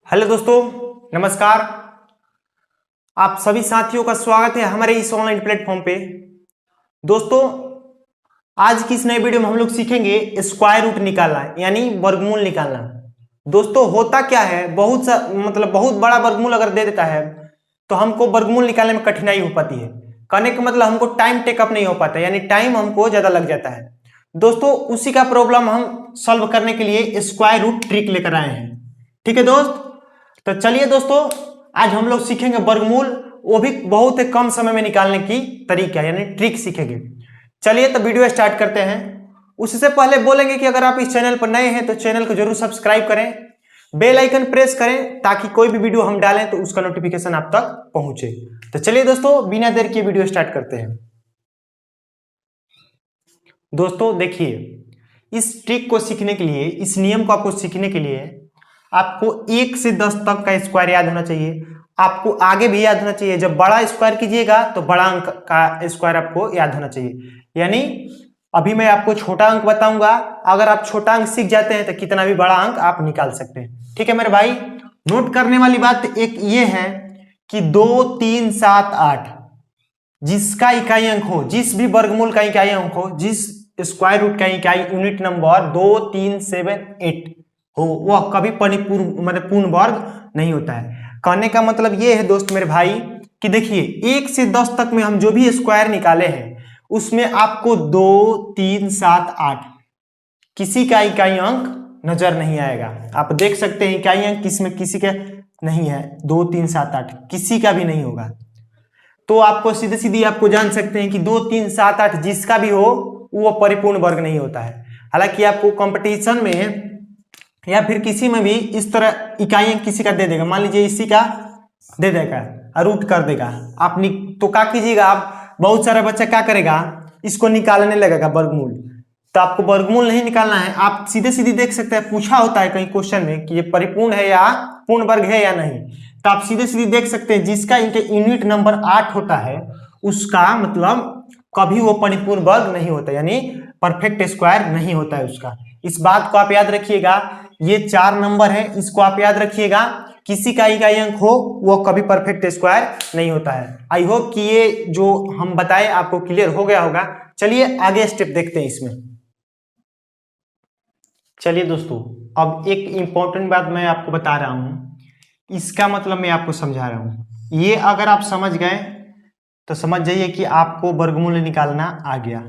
Hello दोस्तों, नमस्कार। आप सभी साथियों का स्वागत है हमारे इस ऑनलाइन प्लेटफॉर्म पे। दोस्तों, आज की इस नई वीडियो में हम लोग सीखेंगे स्क्वायर रूट निकालना, यानी वर्गमूल निकालना। दोस्तों, होता क्या है, बहुत बड़ा वर्गमूल अगर दे देता है तो हमको वर्गमूल निकालने में कठिनाई हो पाती है। कहने का मतलब हमको टाइम टेकअप नहीं हो पाता, यानी टाइम हमको ज्यादा लग जाता है। दोस्तों, उसी का प्रॉब्लम हम सॉल्व करने के लिए स्क्वायर रूट ट्रिक लेकर आए हैं। ठीक है दोस्त, तो चलिए दोस्तों, आज हम लोग सीखेंगे वर्गमूल, वो भी बहुत ही कम समय में निकालने की तरीका यानी ट्रिक सीखेंगे। चलिए तो वीडियो स्टार्ट करते हैं। उससे पहले बोलेंगे कि अगर आप इस चैनल पर नए हैं तो चैनल को जरूर सब्सक्राइब करें, बेल आइकन प्रेस करें ताकि कोई भी वीडियो हम डालें तो उसका नोटिफिकेशन आप तक पहुंचे। तो चलिए दोस्तों, बिना देर किए वीडियो स्टार्ट करते हैं। दोस्तों देखिए, इस ट्रिक को सीखने के लिए, इस नियम को आपको सीखने के लिए आपको 1 से 10 तक का स्क्वायर याद होना चाहिए। आपको आगे भी याद होना चाहिए, जब बड़ा स्क्वायर कीजिएगा तो बड़ा अंक का स्क्वायर आपको याद होना चाहिए। यानी अभी मैं आपको छोटा अंक बताऊंगा, अगर आप छोटा अंक सीख जाते हैं तो कितना भी बड़ा अंक आप निकाल सकते हैं। ठीक है मेरे भाई, नोट करने वाली बात एक ये है कि 2, 3, 7, 8 जिसका इकाई अंक हो, जिस भी वर्गमूल का इकाई अंक हो, जिस स्क्वायर रूट का इकाई यूनिट नंबर 2, 3, 7, 8 हो, वह कभी परिपूर्ण पूर्ण वर्ग नहीं होता है। कहने का मतलब ये है दोस्त मेरे भाई कि देखिए, 1 से 10 तक में हम जो भी स्क्वायर निकाले हैं उसमें आपको 2, 3, 7, 8 किसी का इकाई अंक नजर नहीं आएगा। आप देख सकते हैं इकाई अंक किसमें किसी का नहीं है, 2, 3, 7, 8 किसी का भी नहीं होगा। तो आपको सीधे सीधी आपको जान सकते हैं कि 2, 3, 7, 8 जिसका भी हो वो परिपूर्ण वर्ग नहीं होता है। हालांकि आपको कंपटीशन में या फिर किसी में भी इस तरह इकाई अंक किसी का दे देगा, मान लीजिए इसी का दे देगा, रूट कर देगा, आप तो क्या कीजिएगा, आप बहुत सारा बच्चा क्या करेगा, इसको निकालने लगेगा वर्गमूल। तो आपको वर्गमूल नहीं निकालना है, आप सीधे सीधे देख सकते हैं, पूछा होता है कहीं क्वेश्चन में कि ये परिपूर्ण है या पूर्ण वर्ग है या नहीं, तो आप सीधे सीधे देख सकते हैं जिसका इनके यूनिट नंबर 8 होता है उसका मतलब कभी वो परिपूर्ण वर्ग नहीं होता, यानी परफेक्ट स्क्वायर नहीं होता है उसका। इस बात को आप याद रखिएगा। ये 4 नंबर है, इसको आप याद रखिएगा। किसी का इकाई अंक हो वो कभी परफेक्ट स्क्वायर नहीं होता है। आई होप कि ये जो हम बताए आपको क्लियर हो गया होगा। चलिए आगे स्टेप देखते हैं इसमें। चलिए दोस्तों, अब एक इंपॉर्टेंट बात मैं आपको बता रहा हूं, इसका मतलब मैं आपको समझा रहा हूं। ये अगर आप समझ गए तो समझ जाइए कि आपको वर्गमूल निकालना आ गया।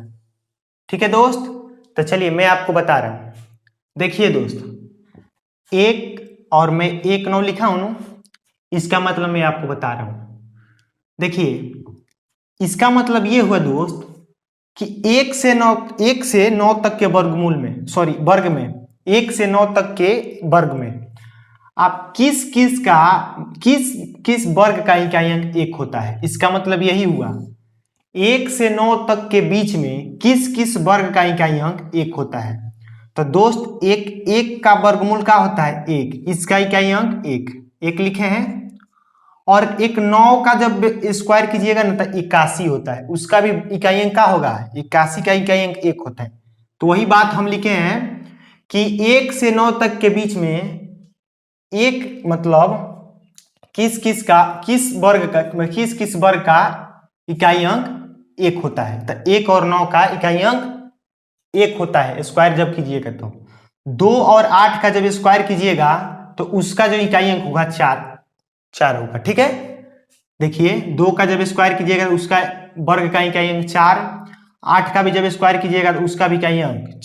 ठीक है दोस्त, तो चलिए मैं आपको बता रहा हूं। देखिए दोस्त, 1 और मैं 1, 9 लिखा हूं ना, इसका मतलब मैं आपको बता रहा हूं। देखिए, इसका मतलब ये हुआ दोस्त कि 1 से 9 तक के वर्गमूल में, सॉरी वर्ग में, 1 से 9 तक के वर्ग में आप किस किस वर्ग का इकाई अंक 1 होता है, इसका मतलब यही हुआ। 1 से 9 तक के बीच में किस वर्ग का इकाई अंक 1 होता है। तो दोस्त, एक का वर्गमूल क्या होता है, 1, इसका इकाई अंक 1 लिखे हैं। और एक 9 का जब स्क्वायर कीजिएगा ना तो 81 होता है, उसका भी इकाई अंक क्या होगा, 81 का इकाई अंक 1 होता है। तो वही बात हम लिखे हैं कि 1 से 9 तक के बीच में एक मतलब किस वर्ग का इकाई अंक 1 होता है। तो 1 और 9 का इकाई अंक 1 होता है स्क्वायर जब कीजिएगा। तो 2 और 8 का जब स्क्वायर कीजिएगा तो उसका जो इकाई अंक होगा 4 होगा। ठीक है, देखिए 2 का जब स्क्वायर कीजिएगा तो उसका वर्ग का इकाई अंक 4, 8 का भी जब स्क्वायर कीजिएगा तो उसका भी इकाई अंक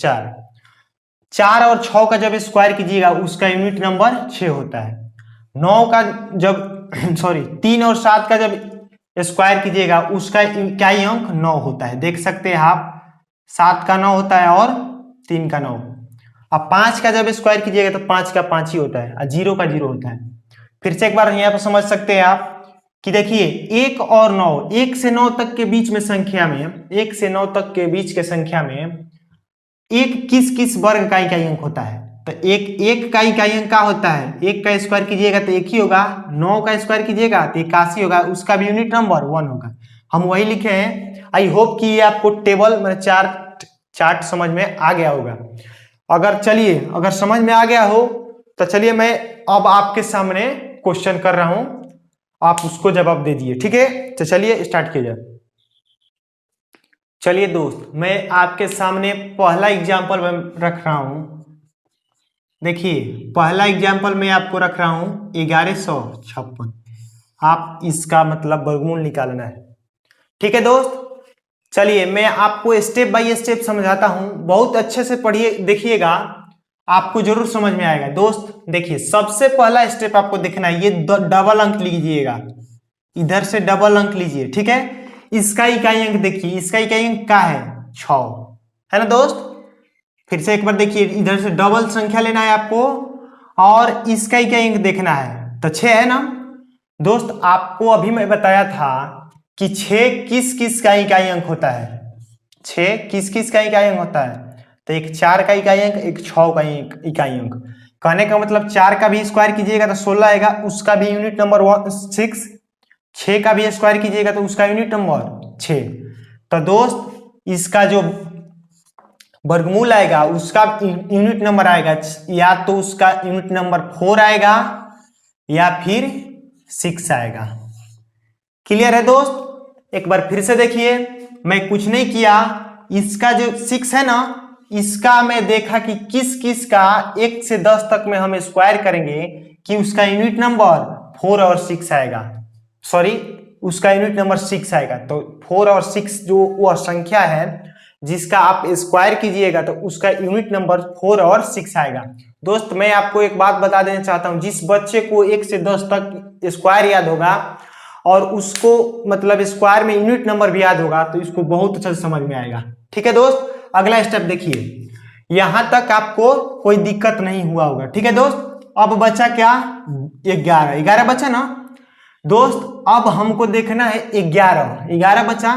4 और 6 का जब स्क्वायर कीजिएगा उसका यूनिट नंबर 6 होता है। 9 का जब सॉरी 3 और 7 का जब स्क्वायर कीजिएगा उसका इकाई अंक 9 होता है। देख सकते हैं आप, 7 का 9 होता है और 3 का 9। अब 5 का जब स्क्वायर कीजिएगा तो 5 का 5 ही होता है और 0 का 0 होता है। फिर से एक बार यहाँ पर समझ सकते हैं आप कि देखिए 1 और 9, 1 से 9 तक के बीच में संख्या में, 1 से 9 तक के बीच के संख्या में एक किस वर्ग का इकाई अंक होता है। तो एक का इकाई अंक क्या होता है, 1 का स्क्वायर कीजिएगा तो 1 ही होगा, 9 का स्क्वायर कीजिएगा तो 81 होगा, उसका भी यूनिट नंबर 1 होगा। हम वही लिखे हैं। आई होप कि ये आपको टेबल में चार्ट समझ में आ गया होगा। अगर समझ में आ गया हो तो चलिए मैं अब आपके सामने क्वेश्चन कर रहा हूं, आप उसको जवाब दे दिए, ठीक है। तो चलिए स्टार्ट किया जाए। चलिए दोस्त, मैं आपके सामने पहला एग्जाम्पल रख रहा हूं। देखिए पहला एग्जाम्पल मैं आपको रख रहा हूं 1156। आप इसका मतलब वर्गमूल निकालना है, ठीक है दोस्त। चलिए मैं आपको स्टेप बाय स्टेप समझाता हूं, बहुत अच्छे से पढ़िए, देखिएगा, आपको जरूर समझ में आएगा। दोस्त देखिए, सबसे पहला स्टेप आपको देखना है, ये डबल अंक लीजिएगा, इधर से डबल अंक लीजिए, ठीक है। इसका इकाई अंक देखिए, इसका इकाई अंक क्या है, 6 है ना दोस्त। फिर से एक बार देखिए, इधर से डबल संख्या लेना है आपको और इसका इकाई अंक देखना है, तो 6 है ना दोस्त। आपको अभी मैं बताया था कि 6 किस किस का इकाई अंक होता है, 6 किस किस का इकाई अंक होता है। तो एक 4 का इकाई अंक, एक 6 का इकाई अंक। कहने का मतलब 4 का भी स्क्वायर कीजिएगा तो 16 आएगा, उसका भी यूनिट नंबर 6। 6 का भी स्क्वायर कीजिएगा तो उसका यूनिट नंबर 6। तो दोस्त इसका जो वर्गमूल आएगा उसका यूनिट नंबर आएगा, या तो उसका यूनिट नंबर 4 आएगा या फिर 6 आएगा। क्लियर है दोस्त। एक बार फिर से देखिए, मैं कुछ नहीं किया, इसका जो 6 है ना, इसका मैं देखा कि किस किस का 1 से 10 तक में हम स्क्वायर करेंगे कि उसका यूनिट नंबर 4 और 6 आएगा, सॉरी उसका यूनिट नंबर 6 आएगा। तो 4 और 6 जो वह संख्या है जिसका आप स्क्वायर कीजिएगा तो उसका यूनिट नंबर 4 और 6 आएगा। दोस्त मैं आपको एक बात बता देना चाहता हूं, जिस बच्चे को 1 से 10 तक स्क्वायर याद होगा और उसको मतलब स्क्वायर में यूनिट नंबर भी याद होगा तो इसको बहुत अच्छा समझ में आएगा, ठीक है दोस्त। अगला स्टेप देखिए, यहां तक आपको कोई दिक्कत नहीं हुआ होगा, ठीक है दोस्त। अब बचा क्या, 11 बचा ना दोस्त। अब हमको देखना है 11 बचा,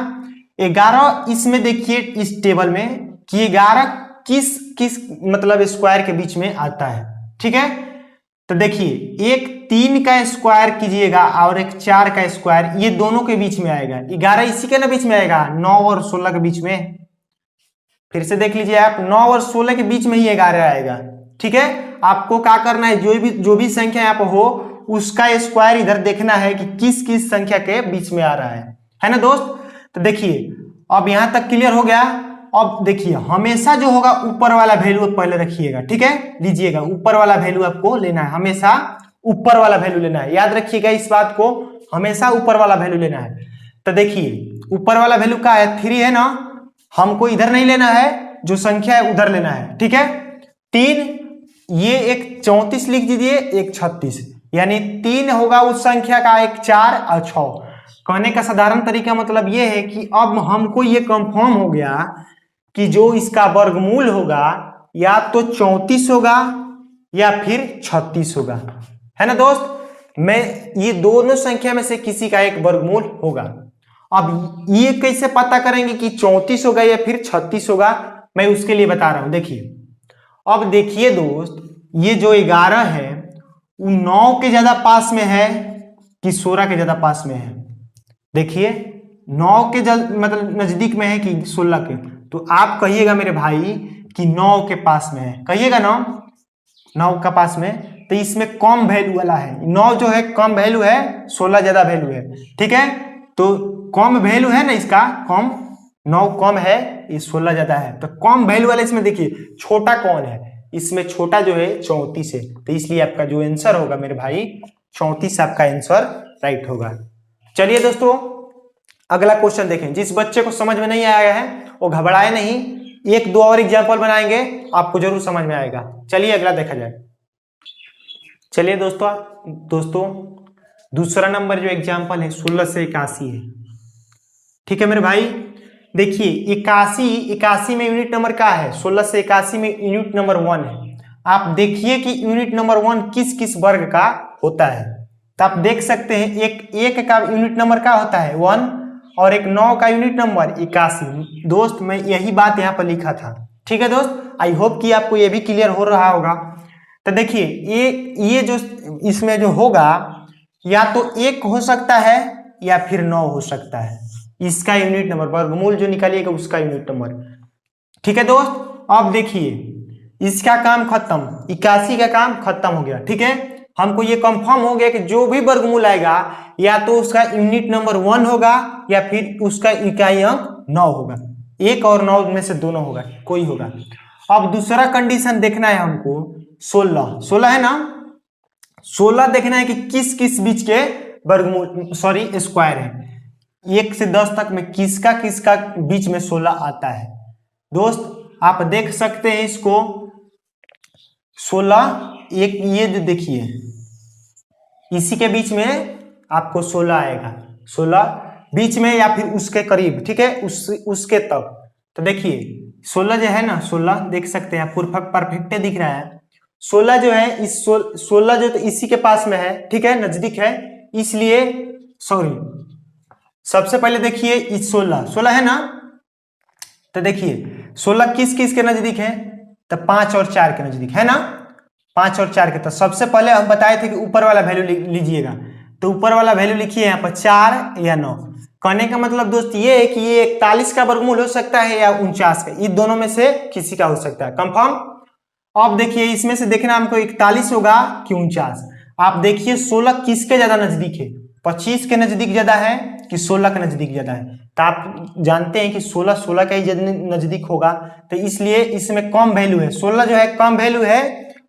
11 इसमें देखिए इस टेबल में कि 11 किस किस मतलब स्क्वायर के बीच में आता है, ठीक है। तो देखिए एक 3 का स्क्वायर कीजिएगा और एक 4 का स्क्वायर, ये दोनों के बीच में आएगा। 11 इसी के ना बीच में आएगा, 9 और 16 के बीच में। फिर से देख लीजिए आप, 9 और 16 के बीच में ही 11 आएगा, ठीक है। आपको क्या करना है, जो भी संख्या यहाँ पर हो उसका स्क्वायर इधर देखना है कि किस किस संख्या के बीच में आ रहा है ना दोस्त। तो देखिए अब यहां तक क्लियर हो गया। अब देखिए हमेशा जो होगा ऊपर वाला वैल्यू पहले रखिएगा, ठीक है, लीजिएगा ऊपर वाला वैल्यू आपको लेना है, हमेशा ऊपर वाला वैल्यू लेना है, याद रखिएगा इस बात को, हमेशा ऊपर वाला वैल्यू लेना है। तो देखिए ऊपर वाला वैल्यू का है 3 है ना, हमको इधर नहीं लेना है, जो संख्या है उधर लेना है, ठीक है। 3, ये एक 34 लिख दीजिए, एक 36, यानी 3 होगा उस संख्या का, एक 4 और 6। कहने का साधारण तरीका मतलब ये है कि अब हमको ये कंफर्म हो गया कि जो इसका वर्गमूल होगा या तो 34 होगा या फिर 36 होगा, है ना दोस्त। मैं ये दोनों संख्या में से किसी का एक वर्गमूल होगा। अब ये कैसे पता करेंगे कि 34 होगा या फिर 36 होगा, मैं उसके लिए बता रहा हूं। देखिए अब देखिए दोस्त, ये जो 11 है वो 9 के ज्यादा पास में है कि 16 के ज्यादा पास में है। देखिए 9 के मतलब नजदीक में है कि 16 के, तो आप कहिएगा मेरे भाई कि 9 के पास में है, कहिएगा 9 का पास में। तो इसमें कम वैल्यू वाला है, 9 जो है कम वैल्यू है, 16 ज्यादा वैल्यू है, ठीक है। तो कम वैल्यू है ना इसका, कम 9 कम है, ये 16 ज्यादा है, तो कम वैल्यू वाला इसमें देखिए छोटा कौन है, इसमें छोटा जो है 34 है। तो इसलिए आपका जो आंसर होगा मेरे भाई 34 आपका आंसर राइट होगा। चलिए दोस्तों अगला क्वेश्चन देखें। जिस बच्चे को समझ में नहीं आया है वो घबराए नहीं, 1-2 और एग्जाम्पल बनाएंगे, आपको जरूर समझ में आएगा। चलिए अगला देखा जाए। चलिए दोस्तों दूसरा नंबर जो एग्जाम्पल है 16 से 81 है, ठीक है मेरे भाई। देखिए 81 में यूनिट नंबर क्या है, 16 से 81 में यूनिट नंबर 1 है। आप देखिए कि यूनिट नंबर 1 किस किस वर्ग का होता है। तो आप देख सकते हैं एक का यूनिट नंबर क्या होता है 1, और एक 9 का यूनिट नंबर 81। दोस्त मैं यही बात यहाँ पर लिखा था, ठीक है दोस्त। आई होप कि आपको ये भी क्लियर हो रहा होगा। तो देखिए ये जो इसमें जो होगा या तो 1 हो सकता है या फिर 9 हो सकता है, इसका यूनिट नंबर वर्गमूल जो निकालिएगा उसका यूनिट नंबर, ठीक है दोस्त। अब देखिए इसका काम खत्म, 81 का काम खत्म हो गया। ठीक है, हमको ये कंफर्म हो गया कि जो भी वर्गमूल आएगा या तो उसका यूनिट नंबर 1 होगा या फिर उसका इकाई अंक 9 होगा, 1 और 9 में से दोनों होगा, कोई होगा। अब दूसरा कंडीशन देखना है हमको, 16 है ना, 16 देखना है कि किस किस बीच के वर्गमूल स्क्वायर है। 1 से 10 तक में किसका किसका बीच में 16 आता है। दोस्त आप देख सकते हैं इसको, 16 एक ये जो देखिए इसी के बीच में आपको 16 आएगा, 16 बीच में या फिर उसके करीब। ठीक है, उसके तक। तो देखिए 16 जो है ना, 16 देख सकते हैं परफेक्ट दिख रहा है। 16 जो है इस 16 जो तो इसी के पास में है। ठीक है, नजदीक है, इसलिए सॉरी सबसे पहले देखिए इस 16 है ना, तो देखिए 16 किस किस के नजदीक है, तो 5 और 4 के नजदीक है ना, 5 और 4 के। तो सबसे पहले हम बताए थे कि ऊपर वाला वैल्यू लीजिएगा, तो ऊपर वाला वैल्यू लिखिए यहाँ पर 4 या 9। कहने का मतलब दोस्त ये है कि ये 41 का वर्गमूल हो सकता है या 49 का, इन दोनों में से किसी का हो सकता है, कंफर्म। अब देखिए इसमें से देखना हमको 41 होगा कि 49। आप देखिए 16 किसके ज्यादा नजदीक है, 25 के नजदीक ज्यादा है कि 16 के नजदीक ज्यादा है। तो आप जानते हैं कि 16 का ही नजदीक होगा, तो इसलिए इसमें कम वैल्यू है। 16 जो है कम वैल्यू है,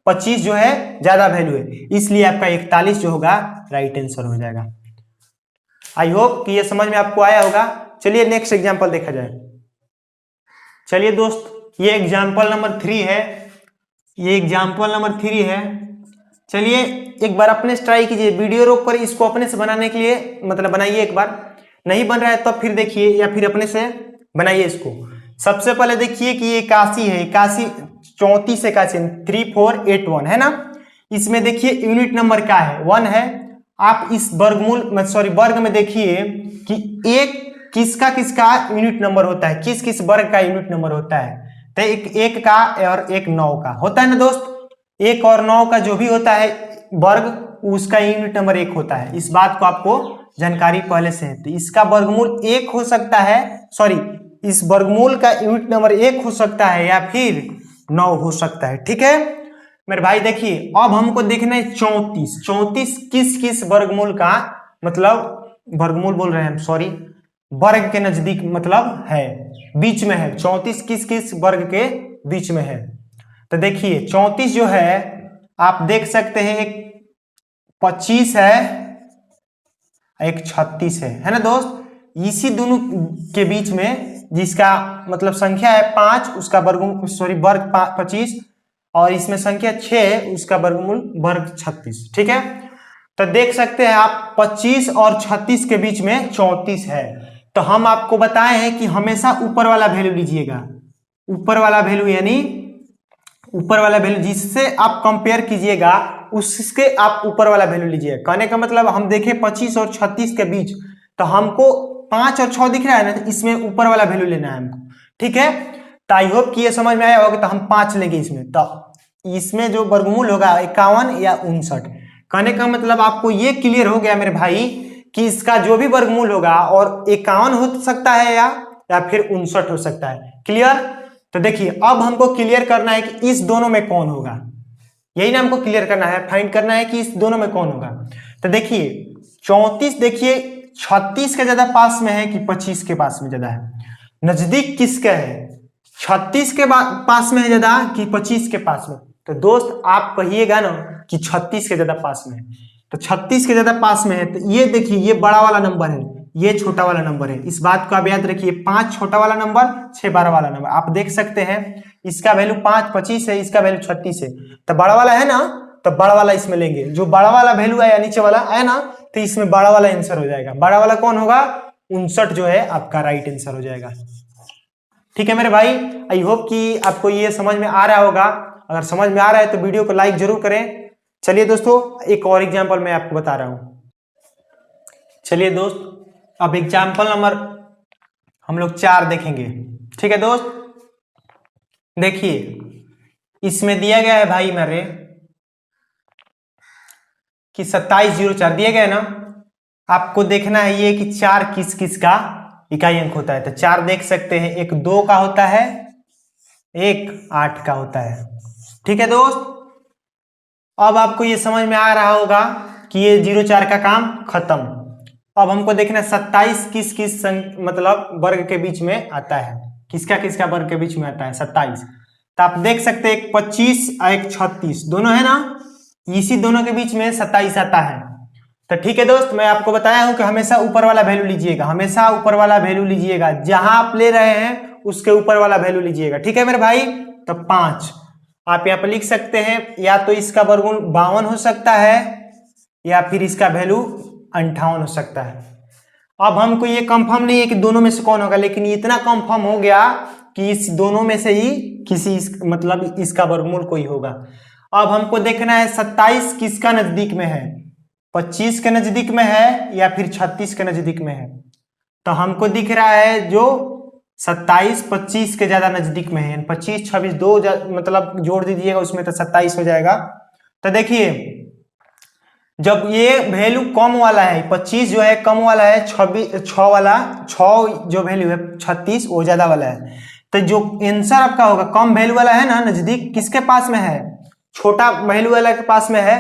25 जो है ज्यादा वैल्यू है, इसलिए आपका 41 जो होगा राइट आंसर हो जाएगा। आई होप कि ये समझ में आपको आया होगा। चलिए नेक्स्ट एग्जांपल देखा जाए। चलिए दोस्त ये एग्जांपल नंबर 3 है, ये एग्जांपल नंबर 3 है। चलिए एक बार अपने से ट्राई कीजिए, वीडियो रोक कर इसको अपने से बनाने के लिए मतलब बनाइए एक बार, नहीं बन रहा है तब फिर देखिए या फिर अपने से बनाइए इसको। सबसे पहले देखिए कि ये 81 है, 81 34 81 3481 है ना। इसमें देखिए यूनिट नंबर क्या है, 1 है। आप इस वर्ग में देखिए कि एक किसका किसका यूनिट नंबर होता है, किस किस वर्ग का यूनिट नंबर होता है। तो एक का और एक 9 का होता है ना दोस्त, 1 और 9 का जो भी होता है वर्ग उसका यूनिट नंबर 1 होता है। इस बात को आपको जानकारी पहले से है। तो इसका वर्गमूल 1 हो सकता है, इस वर्गमूल का यूनिट नंबर 1 हो सकता है या फिर 9 हो सकता है। ठीक है मेरे भाई, देखिए अब हमको देखना है 34 किस किस वर्गमूल का मतलब वर्गमूल बोल रहे हैं वर्ग के नजदीक मतलब है, बीच में है। 34 किस किस वर्ग के बीच में है। तो देखिए 34 जो है आप देख सकते हैं, एक 25 है, एक 36 है ना दोस्त। इसी दोनों के बीच में जिसका मतलब संख्या है 5 उसका वर्ग 25 और इसमें संख्या 6 उसका वर्गमूल वर्ग 36। ठीक है, तो देख सकते हैं आप 25 और 36 के बीच में 34 है। तो हम आपको बताए हैं कि हमेशा ऊपर वाला वैल्यू लीजिएगा, ऊपर वाला वैल्यू यानी ऊपर वाला वैल्यू जिससे आप कंपेयर कीजिएगा उसके आप ऊपर वाला वैल्यू लीजिएगा। कहने का मतलब हम देखें 25 और 36 के बीच, तो हमको 5 और 6 दिख रहा है ना, तो इसमें ऊपर वाला वैल्यू लेना है हमको। ठीक है, तो आई होप कि ये समझ में आया होगा। तो हम 5 लेंगे इसमें, तो इसमें जो वर्गमूल होगा 51 या 59। कहने का मतलब आपको ये क्लियर हो गया मेरे भाई कि इसका जो भी वर्गमूल होगा और 51 हो सकता है या फिर 59 हो सकता है। क्लियर। तो देखिए अब हमको क्लियर करना है कि इस दोनों में कौन होगा, यही ना हमको क्लियर करना है, फाइंड करना है कि इस दोनों में कौन होगा। तो देखिए 34 देखिए 36 के ज्यादा पास में है कि 25 के पास में ज्यादा है, नजदीक किसका है, 36 के पास में है ज्यादा कि 25 के पास में। तो दोस्त आप कहिएगा ना कि 36 के ज्यादा पास में है, तो 36 के ज्यादा पास में है। तो ये देखिए ये बड़ा वाला नंबर है, ये छोटा वाला नंबर है। इस बात को आप याद रखिए, 5 छोटा वाला नंबर, 6 बड़ा वाला नंबर। आप देख सकते हैं इसका वैल्यू 5 25 है, इसका वैल्यू 36 है। तो बड़ा वाला है ना, तो बड़ा वाला इसमें लेंगे। जो बड़ा वाला वैल्यू है या नीचे वाला है ना, तो इसमें बड़ा वाला आंसर हो जाएगा। बड़ा वाला कौन होगा, 59 जो है आपका राइट आंसर हो जाएगा। ठीक है मेरे भाई, आई होप कि आपको ये समझ में आ रहा होगा। अगर समझ में आ रहा है तो वीडियो को लाइक जरूर करें। चलिए दोस्तों एक और एग्जाम्पल मैं आपको बता रहा हूं। चलिए दोस्त अब एग्जाम्पल नंबर हम लोग 4 देखेंगे। ठीक है दोस्त, देखिए इसमें दिया गया है भाई मेरे कि 2704 दिया गया है ना। आपको देखना है ये कि 4 किस किस का इकाई अंक होता है। तो 4 देख सकते हैं, एक 2 का होता है, एक 8 का होता है। ठीक है दोस्त, अब आपको ये समझ में आ रहा होगा कि ये 0,4 का काम खत्म। अब हमको देखना 27 किस किस मतलब वर्ग के बीच में आता है, किसका वर्ग के बीच में आता है 27। तो आप देख सकते हैं एक 25 और एक 36 दोनों है ना, इसी दोनों के बीच में 27 आता है। तो ठीक है दोस्त, मैं आपको बताया हूं कि हमेशा ऊपर वाला वैल्यू लीजिएगा, हमेशा ऊपर वाला वैल्यू लीजिएगा, जहां आप ले रहे हैं उसके ऊपर वाला वैल्यू लीजिएगा। ठीक है मेरे भाई, तो 5 आप यहाँ पर लिख सकते हैं, या तो इसका वर्गमूल 52 हो सकता है या फिर इसका वैल्यू 58 हो सकता है। अब हमको ये कंफर्म नहीं है कि दोनों में से कौन होगा, लेकिन इतना कंफर्म हो गया कि इस दोनों में से ही किसी मतलब इसका वर्गमूल कोई होगा। अब हमको देखना है 27 किसका नजदीक में है, 25 के नजदीक में है या फिर 36 के नजदीक में है। तो हमको दिख रहा है जो 27 25 के ज्यादा नजदीक में है, 25 26 दो मतलब जोड़ दीजिएगा उसमें तो 27 हो जाएगा। तो देखिए जब ये वैल्यू कम वाला है, 25 जो है कम वाला है, 6 वाला 6 जो वैल्यू है 36 वो ज्यादा वाला है। तो जो आंसर आपका होगा कम वैल्यू वाला है ना, नजदीक किसके पास में है, छोटा वैल्यू वाला के पास में है,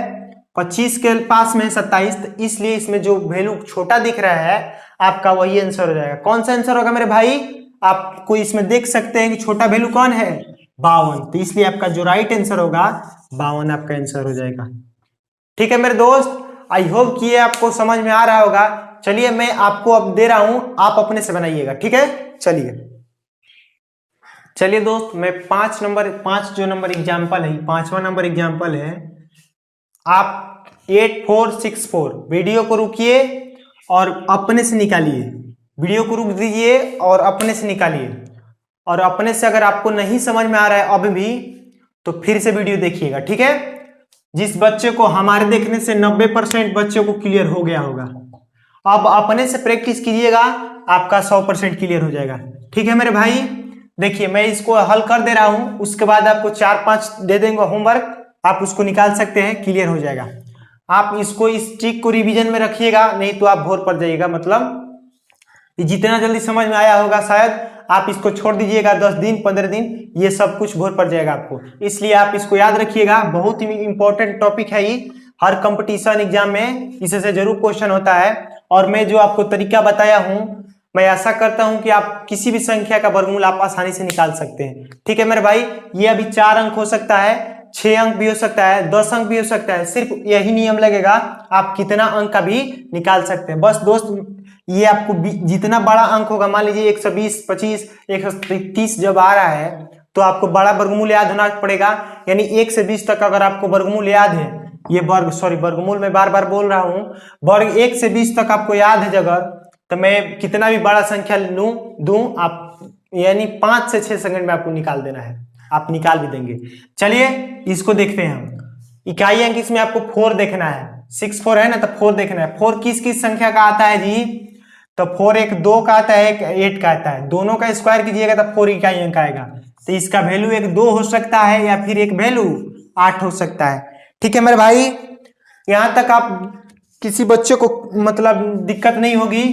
25 के पास में है 27। तो इसलिए इसमें जो वैल्यू छोटा दिख रहा है आपका वही आंसर हो जाएगा। कौन सा आंसर होगा मेरे भाई, आपको इसमें देख सकते हैं कि छोटा वैल्यू कौन है 52। तो इसलिए आपका जो राइट आंसर होगा 52 आपका आंसर हो जाएगा। ठीक है मेरे दोस्त, आई होप कि ये आपको समझ में आ रहा होगा। चलिए मैं आपको अब दे रहा हूं, आप अपने से बनाइएगा। ठीक है, चलिए दोस्त, मैं 5 जो नंबर एग्जाम्पल है, 5वां नंबर एग्जाम्पल है। आप 8464 वीडियो को रुकिए और अपने से निकालिए, वीडियो को रुक दीजिए और अपने से निकालिए, और अपने से अगर आपको नहीं समझ में आ रहा है अब भी तो फिर से वीडियो देखिएगा। ठीक है, जिस बच्चे को हमारे देखने से 90% बच्चों को क्लियर हो गया होगा, अब अपने से प्रैक्टिस कीजिएगा, आपका 100% क्लियर हो जाएगा। ठीक है मेरे भाई, देखिए मैं इसको हल कर दे रहा हूं, उसके बाद आपको 4-5 दे देंगे होमवर्क, आप उसको निकाल सकते हैं, क्लियर हो जाएगा। आप इसको इस ट्रिक को रिवीजन में रखिएगा, नहीं तो आप बोर पड़ जाइएगा। मतलब जितना जल्दी समझ में आया होगा शायद आप इसको छोड़ दीजिएगा 10 दिन 15 दिन, ये सब कुछ भोर पड़ जाएगा आपको। इसलिए आप इसको याद रखिएगा, बहुत ही इंपॉर्टेंट टॉपिक है ये, हर कंपटीशन एग्जाम में इससे जरूर क्वेश्चन होता है। और मैं जो आपको तरीका बताया हूं, मैं आशा करता हूं कि आप किसी भी संख्या का वर्गमूल आप आसानी से निकाल सकते हैं। ठीक है मेरे भाई, ये अभी 4 अंक हो सकता है, 6 अंक भी हो सकता है, 10 अंक भी हो सकता है, सिर्फ यही नियम लगेगा, आप कितना अंक का भी निकाल सकते हैं। बस दोस्त ये आपको जितना बड़ा अंक होगा, मान लीजिए 120 25 130 जब आ रहा है तो आपको बड़ा वर्गमूल याद होना पड़ेगा। यानी 1 से 20 तक अगर आपको वर्गमूल याद है, ये वर्गमूल में बार बार बोल रहा हूं, वर्ग 1 से 20 तक आपको याद है जगह, तो मैं कितना भी बड़ा संख्या दूं आप, यानी 5 से 6 सेकंड में आपको निकाल देना है, आप निकाल भी देंगे। चलिए इसको देखते हैं हम। इकाई अंक इसमें आपको 4 देखना है, 6 4 है ना, तो 4 देखना है। 4 किस किस संख्या का आता है जी, तो 4 एक 2 का आता है, एक 8 का आता है, दोनों का स्क्वायर कीजिएगा तो 4 इकाई अंक आएगा। तो इसका वैल्यू एक 2 हो सकता है या फिर एक वैल्यू 8 हो सकता है। ठीक है मेरे भाई, यहां तक आप किसी बच्चे को मतलब दिक्कत नहीं होगी।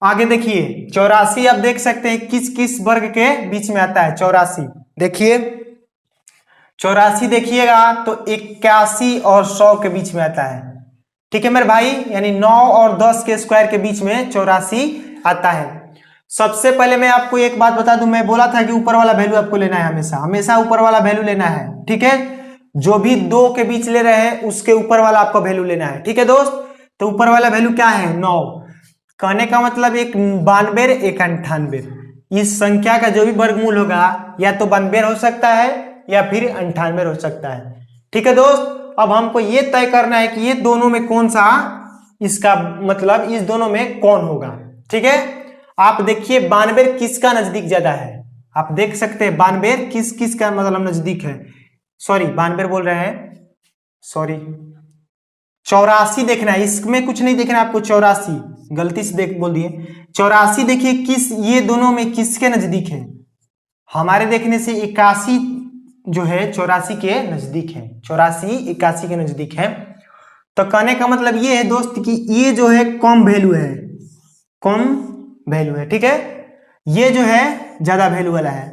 आगे देखिए 84 आप देख सकते हैं किस किस वर्ग के बीच में आता है। 84 देखिए, 84 देखिएगा तो 81 और 100 के बीच में आता है। ठीक है मेरे भाई, यानी 9 और 10 के स्क्वायर के बीच में 84 आता है। सबसे पहले मैं आपको एक बात बता दूं, मैं बोला था कि ऊपर वाला वैल्यू आपको लेना है, हमेशा ऊपर वाला वैल्यू लेना है। ठीक है, जो भी 2 के बीच ले रहे हैं उसके ऊपर वाला आपको वैल्यू लेना है। ठीक है दोस्त, तो ऊपर वाला वैल्यू क्या है 9, कहने का मतलब एक 92 एक 98। इस संख्या का जो भी वर्गमूल होगा या तो 92 हो सकता है या फिर 98 हो सकता है। ठीक है दोस्त, अब हमको ये तय करना है कि ये दोनों में कौन सा, इसका मतलब इस दोनों में कौन होगा। ठीक है, आप देखिए 92 किसका नजदीक ज्यादा है, आप देख सकते हैं 92 किस किस का मतलब नजदीक है, सॉरी 92 बोल रहे हैं, सॉरी 84 देखना है, इसमें कुछ नहीं देखना है आपको, 84 गलती से बोल दिए। 84 देखिए किस, ये दोनों में किसके नजदीक है, हमारे देखने से 81 जो है 84 के नजदीक है, 84 81 के नजदीक है। तो कहने का मतलब ये है दोस्त कि ये जो है कम वैल्यू है, कम वैल्यू है। ठीक है, ये जो है ज्यादा वैल्यू वाला है।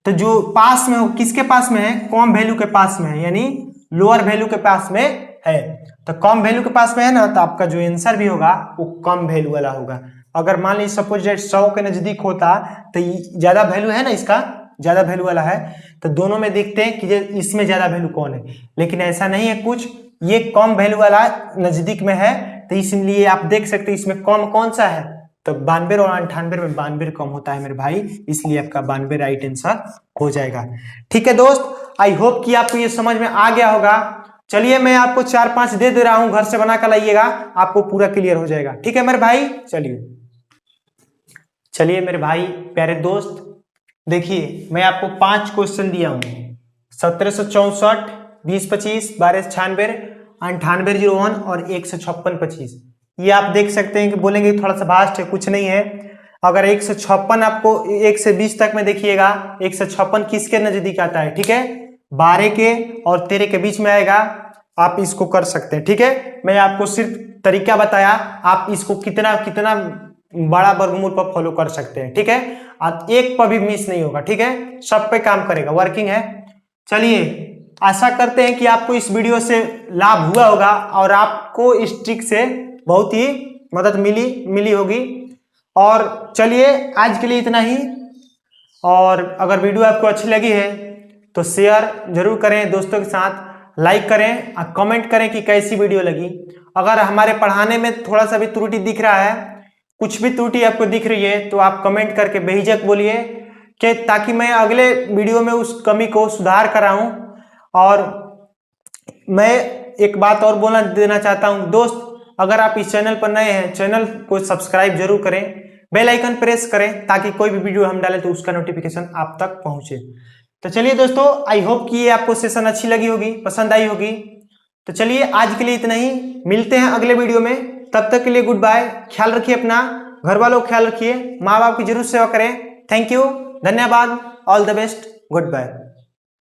तो जो पास में हो, किसके पास में है? कम वैल्यू के पास में है, यानी लोअर वैल्यू के पास में है। तो कम वैल्यू के पास में है ना, तो आपका जो आंसर भी होगा वो कम वैल्यू वाला होगा। अगर मान लीजिए सपोज 100 के नजदीक होता तो ज्यादा वैल्यू है ना, इसका ज्यादा वैल्यू वाला है, तो दोनों में देखते हैं कि इसमें ज्यादा वैल्यू कौन है, लेकिन ऐसा नहीं है कुछ, ये कम वैल्यू वाला नजदीक में है, तो इसलिए आप देख सकते हैं इसमें कम कौन सा है, तो 92 और 98 में 92 कम होता है मेरे भाई, इसलिए आपका 92 राइट आंसर हो जाएगा। ठीक है दोस्त, आई होप कि आपको ये समझ में आ गया होगा। चलिए मैं आपको 4-5 दे रहा हूं, घर से बना कर लाइएगा, आपको पूरा क्लियर हो जाएगा। ठीक है मेरे भाई, चलिए मेरे भाई प्यारे दोस्त, देखिए मैं आपको 5 क्वेश्चन दिया हूं, 1764, 2025, 1296, 9801 और 15625। ये आप देख सकते हैं कि बोलेंगे थोड़ा सा भास्ट है, कुछ नहीं है। अगर 156 आपको 1 से 20 तक में देखिएगा, 156 किसके नजदीक आता है? ठीक है, 12 के और 13 के बीच में आएगा, आप इसको कर सकते हैं। ठीक है, मैं आपको सिर्फ तरीका बताया, आप इसको कितना कितना बड़ा वर्गमूल पर फॉलो कर सकते हैं। ठीक है, आप एक पर भी मिस नहीं होगा। ठीक है, सब पे काम करेगा, वर्किंग है। चलिए आशा करते हैं कि आपको इस वीडियो से लाभ हुआ होगा और आपको इस ट्रिक से बहुत ही मदद मिली होगी। और चलिए आज के लिए इतना ही, और अगर वीडियो आपको अच्छी लगी है तो शेयर जरूर करें दोस्तों के साथ, लाइक करें और कमेंट करें कि कैसी वीडियो लगी। अगर हमारे पढ़ाने में थोड़ा सा भी त्रुटि दिख रहा है, कुछ भी त्रुटि आपको दिख रही है, तो आप कमेंट करके बेहिचक बोलिए, कि ताकि मैं अगले वीडियो में उस कमी को सुधार कराऊं। और मैं एक बात और बोलना देना चाहता हूं दोस्त, अगर आप इस चैनल पर नए हैं, चैनल को सब्सक्राइब जरूर करें, बेल आइकन प्रेस करें, ताकि कोई भी वीडियो हम डालें तो उसका नोटिफिकेशन आप तक पहुंचे। तो चलिए दोस्तों, आई होप कि ये आपको सेशन अच्छी लगी होगी, पसंद आई होगी। तो चलिए आज के लिए इतना ही, मिलते हैं अगले वीडियो में, तब तक के लिए गुड बाय। ख्याल रखिए अपना, घर वालों का ख्याल रखिए, माँ बाप की जरूर सेवा करें। थैंक यू, धन्यवाद, all the best, good bye.